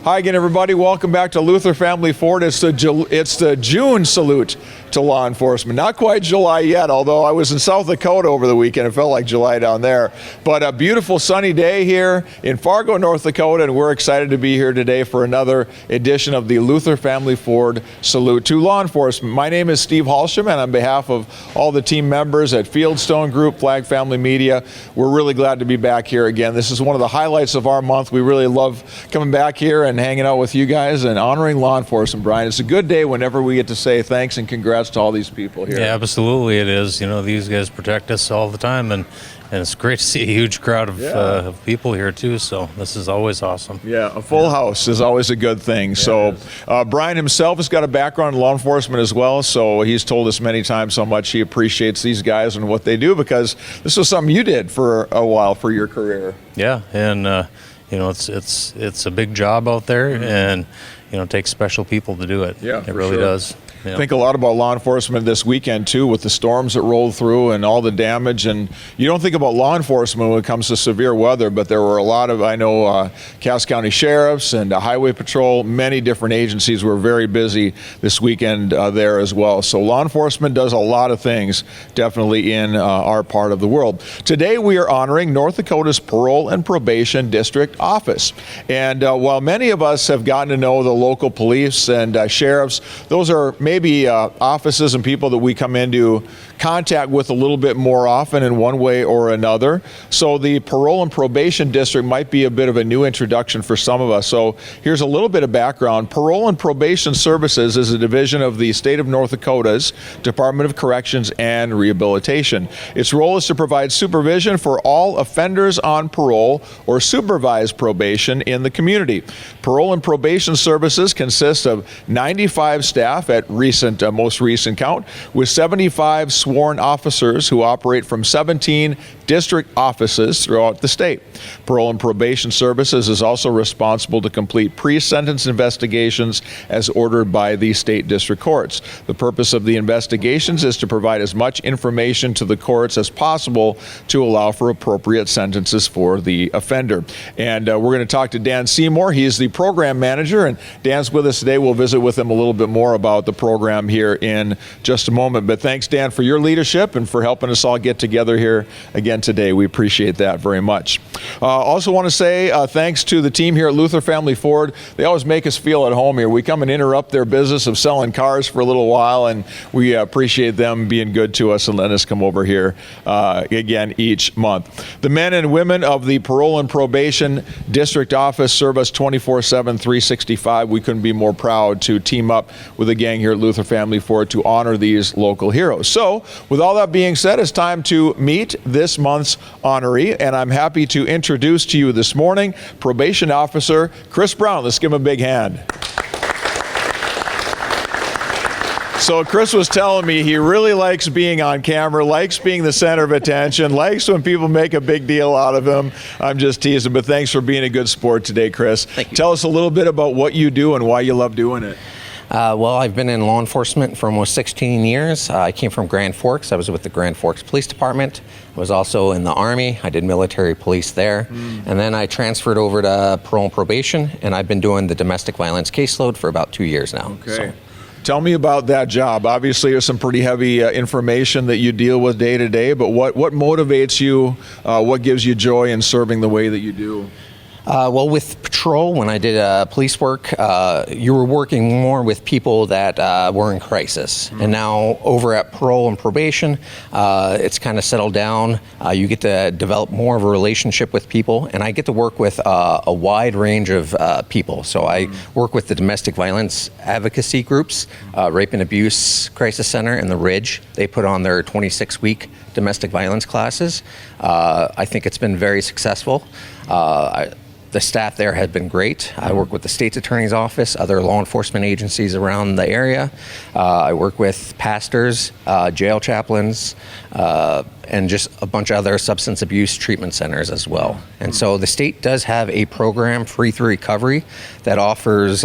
Hi again, everybody. Welcome back to Luther Family Ford. It's the June salute to law enforcement. Not quite July yet, although I was in South Dakota over the weekend. It felt like July down there. But a beautiful sunny day here in Fargo, North Dakota, and we're excited to be here today for another edition of the Luther Family Ford Salute to Law Enforcement. My name is Steve Halsham, and on behalf of all the team members at Fieldstone Group, Flag Family Media, we're really glad to be back here again. This is one of the highlights of our month. We really love coming back here and hanging out with you guys and honoring law enforcement, Brian. It's a good day whenever we get to say thanks and congrats to all these people here. Yeah, absolutely it is. You know, these guys protect us all the time, and it's great to see a huge crowd of people here too, so this is always awesome. Yeah, a full house is always a good thing. Yeah, so Brian himself has got a background in law enforcement as well, so he's told us many times how much he appreciates these guys and what they do, because this was something you did for a while for your career. Yeah, and you know, it's a big job out there, and you know, it takes special people to do it. Yeah, it really does. I think a lot about law enforcement this weekend too, with the storms that rolled through and all the damage. And you don't think about law enforcement when it comes to severe weather, but there were a lot of, I know, Cass County sheriffs and Highway Patrol, many different agencies were very busy this weekend there as well. So law enforcement does a lot of things, definitely in our part of the world. Today we are honoring North Dakota's Parole and Probation District Office. And while many of us have gotten to know the local police and sheriffs, those are maybe offices and people that we come into contact with a little bit more often in one way or another. So the Parole and Probation District might be a bit of a new introduction for some of us. So here's a little bit of background. Parole and Probation Services is a division of the state of North Dakota's Department of Corrections and Rehabilitation. Its role is to provide supervision for all offenders on parole or supervised probation in the community. Parole and Probation Services consists of 95 staff at most recent count, with 75 sworn officers who operate from 17 district offices throughout the state. Parole and Probation Services is also responsible to complete pre-sentence investigations as ordered by the state district courts. The purpose of the investigations is to provide as much information to the courts as possible to allow for appropriate sentences for the offender. And we're going to talk to Dan Seymour. He is the program manager, and Dan's with us today. We'll visit with him a little bit more about the program here in just a moment. But thanks, Dan, for your leadership and for helping us all get together here again today. We appreciate that very much. Also want to say thanks to the team here at Luther Family Ford. They always make us feel at home here. We come and interrupt their business of selling cars for a little while, and we appreciate them being good to us and letting us come over here again each month. The men and women of the Parole and Probation District Office serve us 24/7, 365. We couldn't be more proud to team up with a gang here at Luther Family Ford to honor these local heroes. So, with all that being said, it's time to meet this month's honoree, and I'm happy to introduce to you this morning Probation Officer Chris Brown. Let's give him a big hand. So Chris was telling me he really likes being on camera, likes being the center of attention, likes when people make a big deal out of him. I'm just teasing, but thanks for being a good sport today, Chris. Thank you. Tell us a little bit about what you do and why you love doing it. Well, I've been in law enforcement for almost 16 years. I came from Grand Forks. I was with the Grand Forks Police Department. I was also in the Army. I did military police there. And then I transferred over to Parole and Probation, and I've been doing the domestic violence caseload for about 2 years now. Okay. So. Tell me about that job. Obviously, there's some pretty heavy information that you deal with day to day, but what motivates you? What gives you joy in serving the way that you do? Well, with patrol, when I did police work, you were working more with people that were in crisis. And now over at Parole and Probation, it's kind of settled down. You get to develop more of a relationship with people, and I get to work with a wide range of people. So I work with the domestic violence advocacy groups, Rape and Abuse Crisis Center and the Ridge. They put on their 26-week domestic violence classes. I think it's been very successful. The staff there had been great. I work with the state's attorney's office, other law enforcement agencies around the area. I work with pastors, jail chaplains, and just a bunch of other substance abuse treatment centers as well. And so the state does have a program, Free Through Recovery, that offers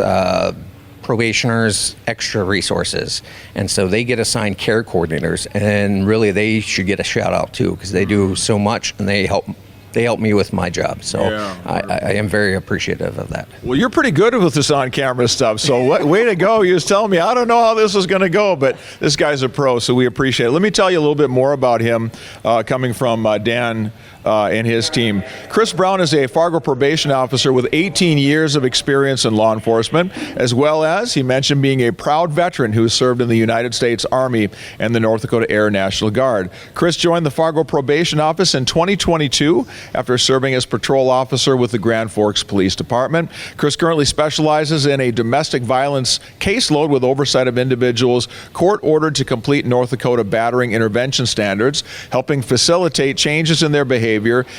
probationers extra resources, and so they get assigned care coordinators, and really they should get a shout out too, because they do so much and they help they help me with my job. So Yeah. I am very appreciative of that. Well, you're pretty good with this on-camera stuff, so way to go. You was telling me, I don't know how this is going to go, but this guy's a pro, so we appreciate it. Let me tell you a little bit more about him, coming from Dan and his team. Chris Brown is a Fargo probation officer with 18 years of experience in law enforcement, as well as, he mentioned, being a proud veteran who served in the United States Army and the North Dakota Air National Guard. Chris joined the Fargo Probation Office in 2022 after serving as patrol officer with the Grand Forks Police Department. Chris currently specializes in a domestic violence caseload with oversight of individuals court-ordered to complete North Dakota battering intervention standards, helping facilitate changes in their behavior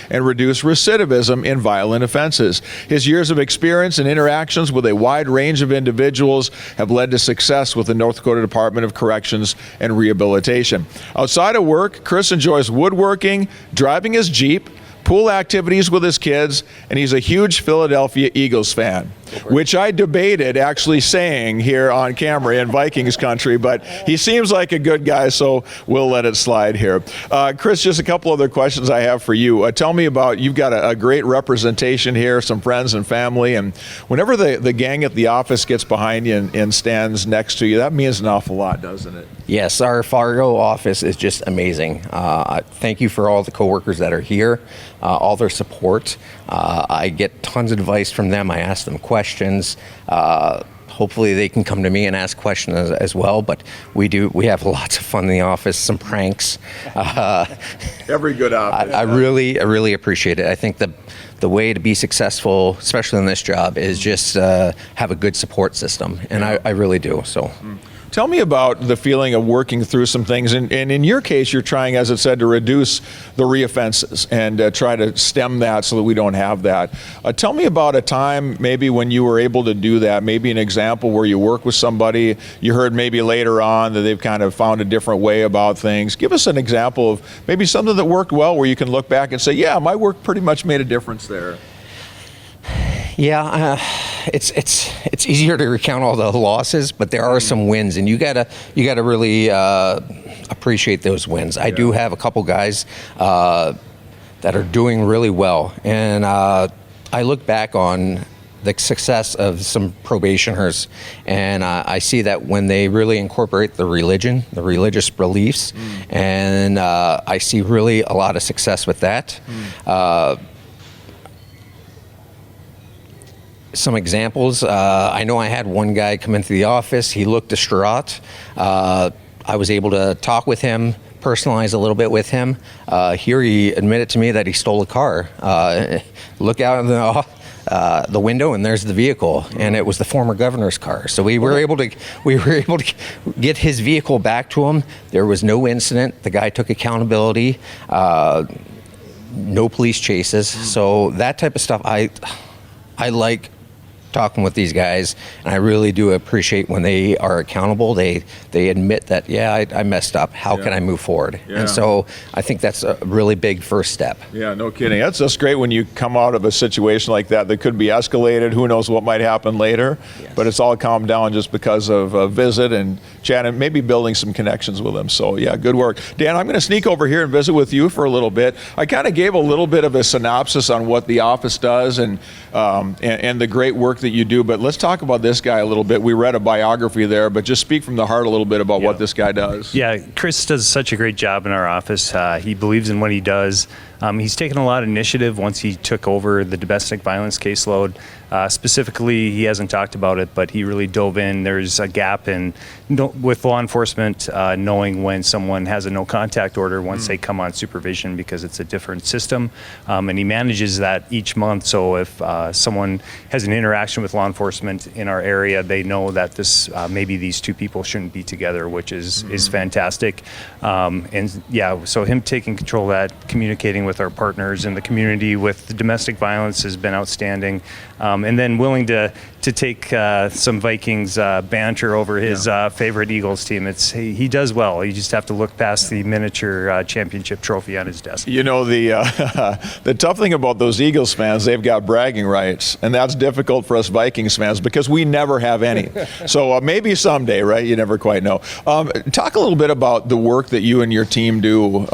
and reduce recidivism in violent offenses. His years of experience and interactions with a wide range of individuals have led to success with the North Dakota Department of Corrections and Rehabilitation. Outside of work, Chris enjoys woodworking, driving his Jeep, pool activities with his kids, and he's a huge Philadelphia Eagles fan, which I debated actually saying here on camera in Vikings country, but he seems like a good guy, so we'll let it slide here. Chris, just a couple other questions I have for you. Tell me about, you've got a great representation here, some friends and family, and whenever the gang at the office gets behind you and stands next to you, that means an awful lot, doesn't it? Yes, our Fargo office is just amazing. Thank you for all the coworkers that are here, all their support. I get tons of advice from them. I ask them questions. Hopefully they can come to me and ask questions as well, but we have lots of fun in the office, some pranks. Every good office. I really appreciate it. I think the way to be successful, especially in this job, is just have a good support system, and I really do. So. Tell me about the feeling of working through some things, and in your case, you're trying, as it said, to reduce the reoffenses and try to stem that so that we don't have that. Tell me about a time maybe when you were able to do that, maybe an example where you work with somebody, you heard maybe later on that they've kind of found a different way about things. Give us an example of maybe something that worked well where you can look back and say, yeah, my work pretty much made a difference there. Yeah, it's easier to recount all the losses, but there are some wins, and you gotta really appreciate those wins. I do have a couple guys that are doing really well, and I look back on the success of some probationers, and I see that when they really incorporate the religious beliefs, and I see really a lot of success with that. Some examples, I know I had one guy come into the office, he looked distraught. I was able to talk with him, personalize a little bit with him. Here he admitted to me that he stole a car. Look out the window and there's the vehicle, and it was the former governor's car. So we were able to get his vehicle back to him. There was no incident. The guy took accountability. No police chases. So that type of stuff, I like talking with these guys, and I really do appreciate when they are accountable. They admit that, yeah, I messed up. How can I move forward? Yeah. And so I think that's a really big first step. Yeah, no kidding. That's just great when you come out of a situation like that could be escalated. Who knows what might happen later? Yes. But it's all calmed down just because of a visit and chat and maybe building some connections with them. So yeah, good work. Dan, I'm going to sneak over here and visit with you for a little bit. I kind of gave a little bit of a synopsis on what the office does and the great work that you do, but let's talk about this guy a little bit. We read a biography there, but just speak from the heart a little bit about what this guy does. Yeah, Chris does such a great job in our office. He believes in what he does. He's taken a lot of initiative once he took over the domestic violence caseload. Specifically, he hasn't talked about it, but he really dove in. There's a gap with law enforcement knowing when someone has a no contact order once they come on supervision, because it's a different system. And he manages that each month. So if someone has an interaction with law enforcement in our area, they know that maybe these two people shouldn't be together, which is fantastic. And yeah, so him taking control of that, communicating with our partners in the community with the domestic violence has been outstanding. And then willing to to take some Vikings banter over his favorite Eagles team. He does well. You just have to look past the miniature championship trophy on his desk. You know, the tough thing about those Eagles fans, they've got bragging rights, and that's difficult for us Vikings fans because we never have any. So maybe someday, right? You never quite know. Talk a little bit about the work that you and your team do.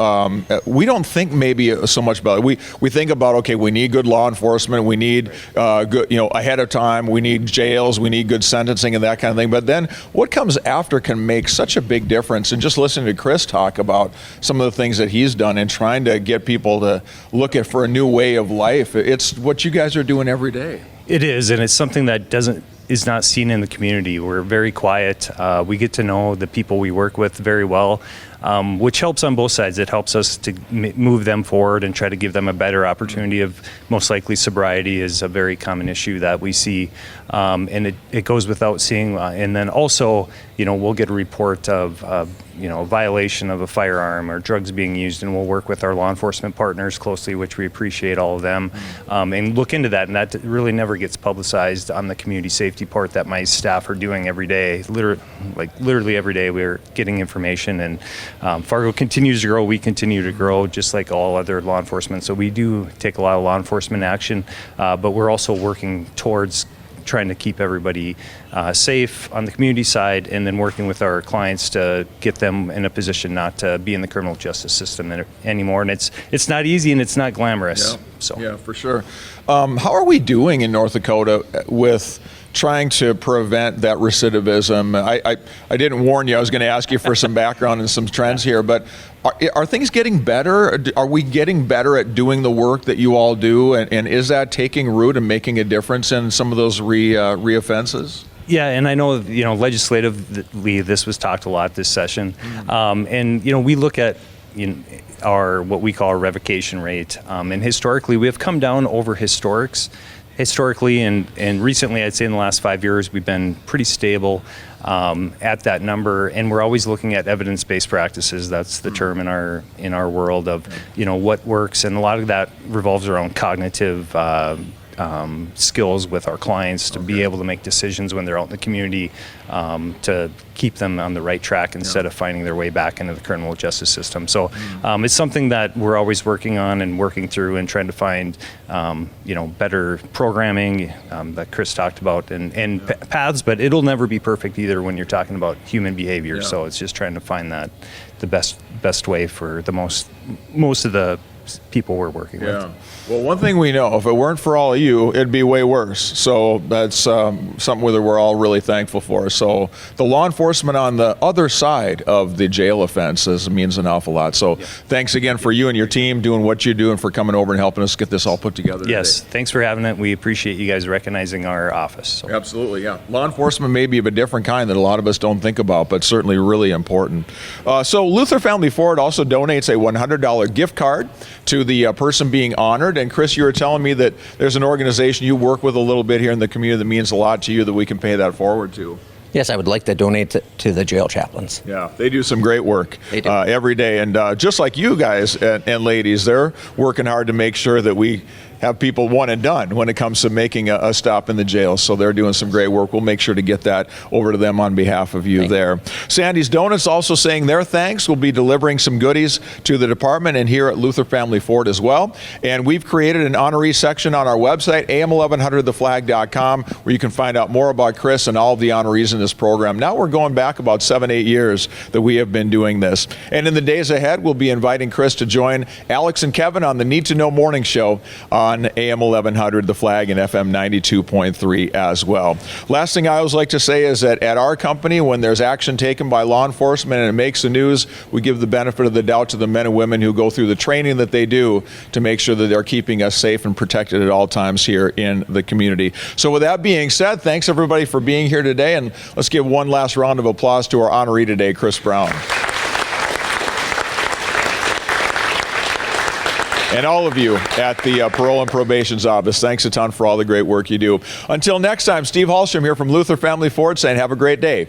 We don't think maybe so much about it. We think about, okay, we need good law enforcement, we need good, ahead of time, we need jails, we need good sentencing and that kind of thing. But then what comes after can make such a big difference. And just listening to Chris talk about some of the things that he's done and trying to get people to look at for a new way of life, it's what you guys are doing every day. It is, and it's something that is not seen in the community. We're very quiet. We get to know the people we work with very well, which helps on both sides. It helps us to move them forward and try to give them a better opportunity of most likely sobriety is a very common issue that we see. And it goes without seeing. And then also, we'll get a report of, a violation of a firearm or drugs being used, and we'll work with our law enforcement partners closely, which we appreciate all of them, and look into that. And that really never gets publicized on the community safety part that my staff are doing every day. Literally every day we're getting information, and Fargo continues to grow. We continue to grow just like all other law enforcement. So we do take a lot of law enforcement action, but we're also working towards trying to keep everybody safe on the community side, and then working with our clients to get them in a position not to be in the criminal justice system anymore. And it's not easy and it's not glamorous. Yeah, for sure. How are we doing in North Dakota with trying to prevent that recidivism? I didn't warn you. I was going to ask you for some background and some trends here, but are things getting better? Are we getting better at doing the work that you all do? And is that taking root and making a difference in some of those reoffenses? Yeah, and I know, legislatively this was talked a lot this session. And, we look at our what we call our revocation rate. And historically, we have come down over historically, and recently, I'd say in the last 5 years, we've been pretty stable at that number, and we're always looking at evidence-based practices. That's the term in our world of what works, and a lot of that revolves around cognitive skills with our clients to be able to make decisions when they're out in the community, to keep them on the right track instead of finding their way back into the criminal justice system. So it's something that we're always working on and working through and trying to find better programming that Chris talked about and paths, but it'll never be perfect either when you're talking about human behavior. So it's just trying to find the best way for the most of the people we're working with. Well, one thing we know, if it weren't for all of you, it'd be way worse. So that's something that we're all really thankful for. So the law enforcement on the other side of the jail offenses means an awful lot. So thanks again for you and your team doing what you do and for coming over and helping us get this all put together Yes, today. Thanks for having it. We appreciate you guys recognizing our office. So. Absolutely, yeah. Law enforcement may be of a different kind that a lot of us don't think about, but certainly really important. So Luther Family Ford also donates a $100 gift card to the person being honored. And Chris, you were telling me that there's an organization you work with a little bit here in the community that means a lot to you that we can pay that forward to. Yes, I would like to donate to the jail chaplains. Yeah, they do some great work every day. And just like you guys and ladies, they're working hard to make sure that we have people one and done when it comes to making a stop in the jail. So they're doing some great work. We'll make sure to get that over to them on behalf of you there. Sandy's Donuts also saying their thanks. We'll be delivering some goodies to the department and here at Luther Family Ford as well. And we've created an honoree section on our website, am1100theflag.com, where you can find out more about Chris and all of the honorees in this program. Now we're going back about 7-8 years that we have been doing this. And in the days ahead, we'll be inviting Chris to join Alex and Kevin on the Need to Know Morning Show on AM 1100 The Flag and FM 92.3 as well. Last thing I always like to say is that at our company, when there's action taken by law enforcement and it makes the news, we give the benefit of the doubt to the men and women who go through the training that they do to make sure that they're keeping us safe and protected at all times here in the community. So with that being said, thanks everybody for being here today, and let's give one last round of applause to our honoree today, Chris Brown. And all of you at the Parole and Probation's office, thanks a ton for all the great work you do. Until next time, Steve Hallstrom here from Luther Family Ford saying have a great day.